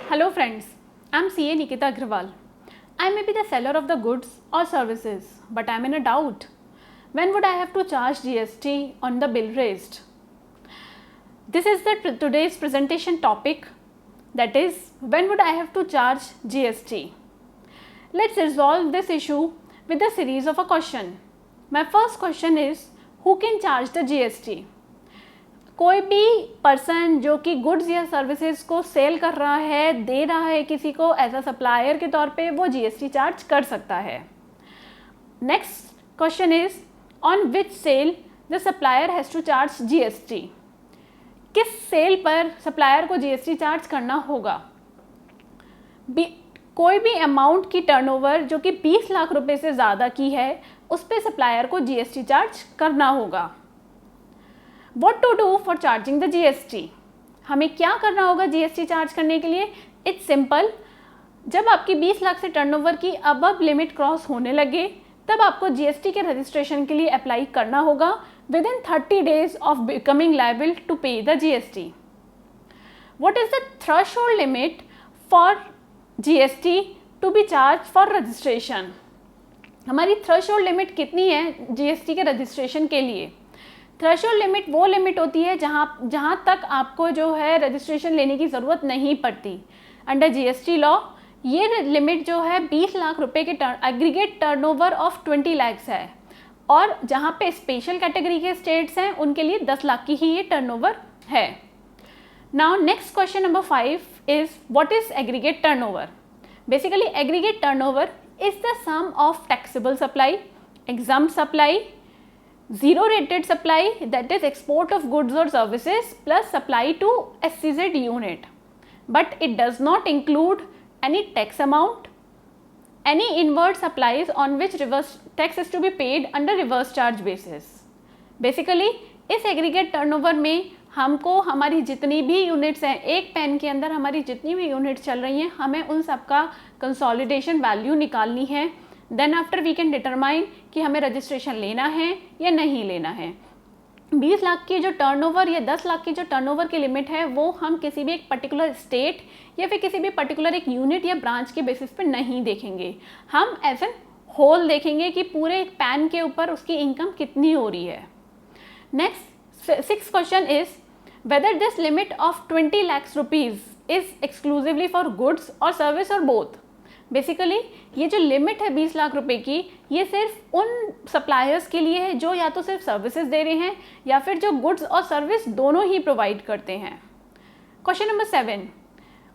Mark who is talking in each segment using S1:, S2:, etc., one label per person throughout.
S1: Hello friends, I am CA Nikita Agrawal. I may be the seller of the goods or services, but I am in a doubt. When would I have to charge GST on the bill raised? This is the today's presentation topic, that is, when would I have to charge GST? Let's resolve this issue with a series of a question. My first question is, who can charge the GST? कोई भी person जो कि goods या services को cell कर रहा है, दे रहा है किसी को एज अ सप्लायर के तौर पे, वो जीएसटी चार्ज कर सकता है. Next question is, on which sale the supplier has to charge GST. किस सेल पर सप्लायर को जीएसटी चार्ज करना होगा. कोई भी अमाउंट की टर्नओवर जो कि 20 लाख रुपए से ज़्यादा की है, उस पर सप्लायर को जीएसटी चार्ज करना होगा. What to do for charging the GST? हमें क्या करना होगा GST चार्ज करने के लिए. It's simple. जब आपकी 20 लाख से टर्नओवर की अबव लिमिट क्रॉस होने लगे, तब आपको GST के रजिस्ट्रेशन के लिए अप्लाई करना होगा within 30 days of becoming liable to pay the GST. What is the threshold limit for GST to be charge for registration. हमारी थ्रेशोल्ड लिमिट कितनी है GST के रजिस्ट्रेशन के लिए. थ्रेशोल्ड लिमिट वो लिमिट होती है जहाँ तक आपको जो है रजिस्ट्रेशन लेने की ज़रूरत नहीं पड़ती. अंडर जीएसटी लॉ ये लिमिट जो है 20 लाख रुपए के एग्रीगेट टर्नओवर ऑफ 20 लाख्स है, और जहाँ पे स्पेशल कैटेगरी के स्टेट्स हैं उनके लिए 10 लाख की ही ये टर्नओवर है. Now next question number 5 is, what is aggregate turnover. Basically aggregate turnover is the sum of taxable supply, exempt supply, zero rated supply, that is export of goods or services, plus supply to SEZ unit, but it does not include any tax amount, any inward supplies on which reverse tax is to be paid under reverse charge basis. Basically इस aggregate turnover में हमको हमारी जितनी भी units हैं, एक pen के अंदर हमारी जितनी भी यूनिट्स चल रही हैं, हमें उन सब का कंसोलिडेशन वैल्यू निकालनी है. Then after we can determine कि हमें रजिस्ट्रेशन लेना है या नहीं लेना है. 20 लाख की जो टर्नओवर या 10 लाख की जो टर्नओवर की लिमिट है, वो हम किसी भी एक पर्टिकुलर स्टेट या फिर किसी भी पर्टिकुलर एक यूनिट या ब्रांच के बेसिस पे नहीं देखेंगे. हम एज एन होल देखेंगे कि पूरे एक पैन के ऊपर उसकी इनकम कितनी हो रही है. Next 6th question is, whether this limit of 20 lakh rupees is exclusively for goods और सर्विस और बोथ. बेसिकली ये जो लिमिट है 20 लाख रुपए की, ये सिर्फ उन सप्लायर्स के लिए है जो या तो सिर्फ सर्विसेज दे रहे हैं या फिर जो गुड्स और सर्विस दोनों ही प्रोवाइड करते हैं. Question number 7,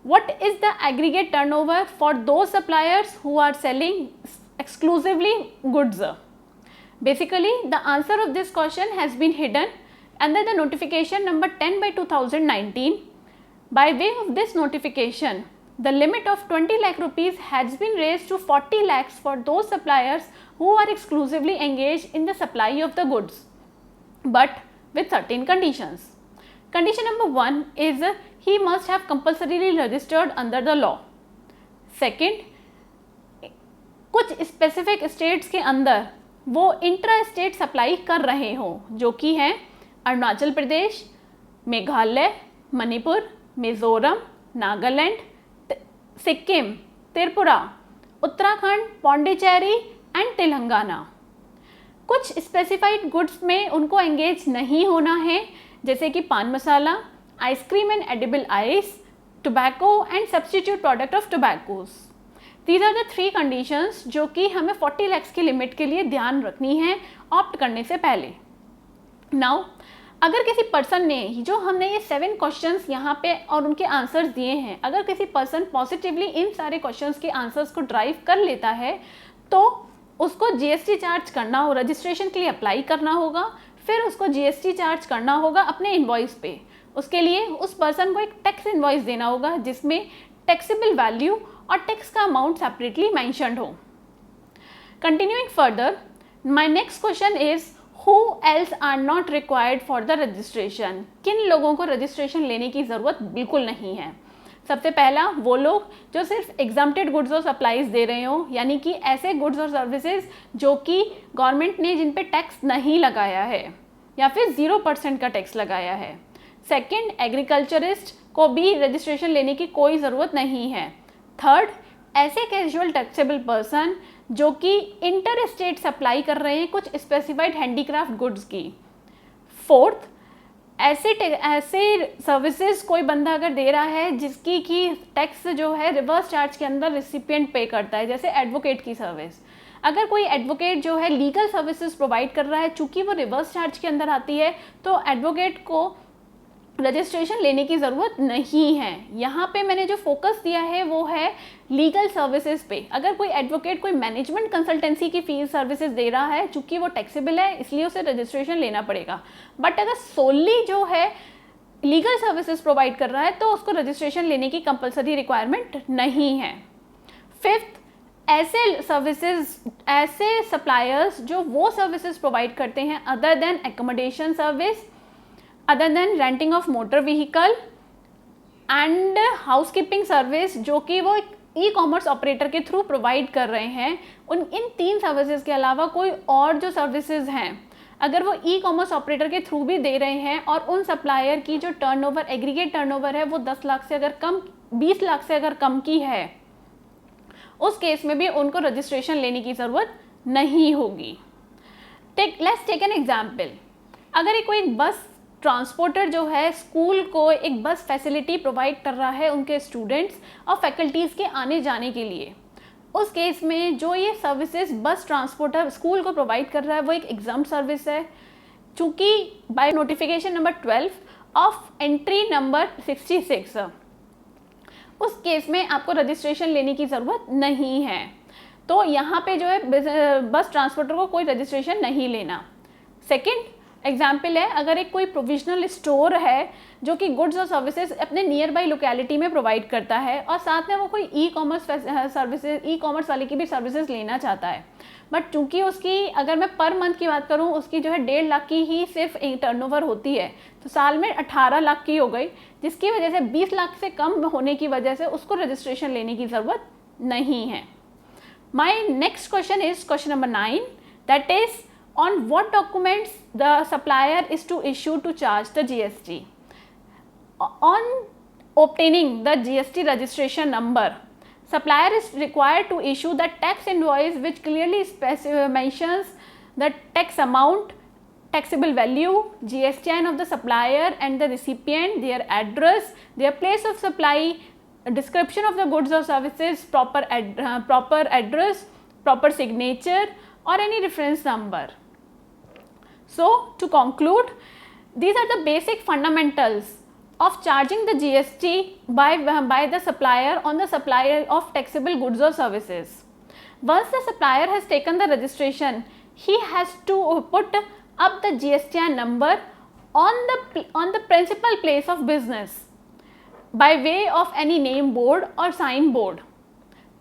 S1: what is the aggregate turnover for दो suppliers who are selling exclusively goods. Basically the answer of this question has been hidden under the notification number 10/2019. By way of this notification, the limit of 20 lakh rupees has been raised to 40 lakhs for those suppliers who are exclusively engaged in the supply of the goods, but with certain conditions. Condition number 1 is he must have compulsorily registered under the law. Second, कुछ specific states के अंदर वो intra state supply कर रहे हों, जो कि हैं अरुणाचल प्रदेश, मेघालय, मणिपुर, मिजोरम, नागालैंड, सिक्किम, त्रिपुरा, उत्तराखंड, पौंडीचेरी एंड तेलंगाना. कुछ स्पेसिफाइड गुड्स में उनको एंगेज नहीं होना है, जैसे कि pan masala, ice cream and edible ice, tobacco and substitute product of tobaccos. These are the 3 conditions जो कि हमें 40 लाख की लिमिट के लिए ध्यान रखनी है ऑप्ट करने से पहले. नाउ अगर किसी पर्सन ने, जो हमने ये 7 क्वेश्चंस यहाँ पे और उनके आंसर्स दिए हैं, अगर किसी पर्सन पॉजिटिवली इन सारे क्वेश्चंस के आंसर्स को ड्राइव कर लेता है, तो उसको जीएसटी चार्ज करना हो, रजिस्ट्रेशन के लिए अप्लाई करना होगा, फिर उसको जीएसटी चार्ज करना होगा अपने इन्वॉइस पे. उसके लिए उस पर्सन को एक टैक्स इन्वॉइस देना होगा जिसमें टैक्सेबल वैल्यू और टैक्स का अमाउंट सेपरेटली मैंशनड हो. Continuing further, my next question is, Who else are not required for the registration? किन लोगों को रजिस्ट्रेशन लेने की ज़रूरत बिल्कुल नहीं है. सबसे पहला वो लोग जो सिर्फ एग्जाम्प्टेड गुड्स और सप्लाईज दे रहे हो, यानी कि ऐसे गुड्स और सर्विसेज जो कि गवर्नमेंट ने जिन पे टैक्स नहीं लगाया है या फिर 0% का टैक्स लगाया है. सेकंड, एग्रीकल्चरिस्ट को भी रजिस्ट्रेशन लेने की कोई ज़रूरत नहीं है। थर्ड, ऐसे कैजुअल टैक्सेबल पर्सन जो कि इंटर स्टेट सप्लाई कर रहे हैं कुछ स्पेसिफाइड हैंडीक्राफ्ट गुड्स की। फोर्थ, ऐसे सर्विसेज कोई बंदा अगर दे रहा है जिसकी की टैक्स जो है रिवर्स चार्ज के अंदर रिसिपिएंट पे करता है, जैसे एडवोकेट की सर्विस। अगर कोई एडवोकेट जो है लीगल सर्विसेज प्रोवाइड कर रहा है, चूंकि वो रिवर्स चार्ज के अंदर आती है, तो एडवोकेट को रजिस्ट्रेशन लेने की ज़रूरत नहीं है। यहाँ पे मैंने जो फोकस दिया है वो है लीगल सर्विसेज पे। अगर कोई एडवोकेट कोई मैनेजमेंट कंसल्टेंसी की फीस सर्विसेज दे रहा है, चूंकि वो टैक्सेबल है इसलिए उसे रजिस्ट्रेशन लेना पड़ेगा। बट अगर सोली जो है लीगल सर्विसेज प्रोवाइड कर रहा है तो उसको रजिस्ट्रेशन लेने की कंपलसरी रिक्वायरमेंट नहीं है। फिफ्थ, ऐसे सप्लायर्स जो वो सर्विसेज प्रोवाइड करते हैं other than accommodation service, other than renting of motor vehicle and housekeeping service, जो कि वो ई कॉमर्स ऑपरेटर के थ्रू प्रोवाइड कर रहे हैं, इन 3 सर्विसेज के अलावा कोई और जो सर्विसेज हैं अगर वो ई कॉमर्स ऑपरेटर के थ्रू भी दे रहे हैं और उन सप्लायर की जो टर्नओवर एग्रीगेट टर्नओवर है वो 10 लाख से अगर कम, 20 लाख से अगर कम की है, उस केस में भी उनको रजिस्ट्रेशन लेने की ज़रूरत नहीं होगी। Let's take an example. अगर कोई बस ट्रांसपोर्टर जो है स्कूल को एक बस फैसिलिटी प्रोवाइड कर रहा है उनके स्टूडेंट्स और फैकल्टीज़ के आने जाने के लिए, उस केस में जो ये सर्विसेज बस ट्रांसपोर्टर स्कूल को प्रोवाइड कर रहा है वो एक एग्जाम सर्विस है। चूँकि by notification number 12 of entry number 66, उस केस में आपको रजिस्ट्रेशन लेने की ज़रूरत नहीं है। तो यहाँ पे जो है बस ट्रांसपोर्टर को कोई रजिस्ट्रेशन नहीं लेना। सेकंड एग्जाम्पल है, अगर एक कोई प्रोविजनल स्टोर है जो कि गुड्स और सर्विसेज अपने नियर बाई लोकेलिटी में प्रोवाइड करता है और साथ में वो कोई e commerce services, e commerce वाले की भी सर्विसेज लेना चाहता है, बट चूंकि उसकी अगर मैं पर मंथ की बात करूँ उसकी जो है 1.5 लाख की ही सिर्फ टर्नओवर होती है, तो साल में 18 लाख की हो गई, जिसकी वजह से 20 लाख से कम होने की वजह से उसको रजिस्ट्रेशन लेने की ज़रूरत नहीं है। My next question is question number 9, that is on what documents the supplier is to issue to charge the GST. On obtaining the GST registration number, supplier is required to issue the tax invoice which clearly mentions the tax amount, taxable value, GSTN of the supplier and the recipient, their address, their place of supply, description of the goods or services, proper address, proper signature or any reference number. So to conclude, these are the basic fundamentals of charging the GST by the supplier on the supplier of taxable goods or services. Once the supplier has taken the registration, he has to put up the GSTN number on the principal place of business by way of any name board or sign board.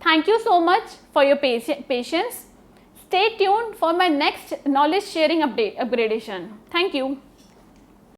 S1: Thank you so much for your patience. Stay tuned for my next knowledge sharing upgradation. Thank you.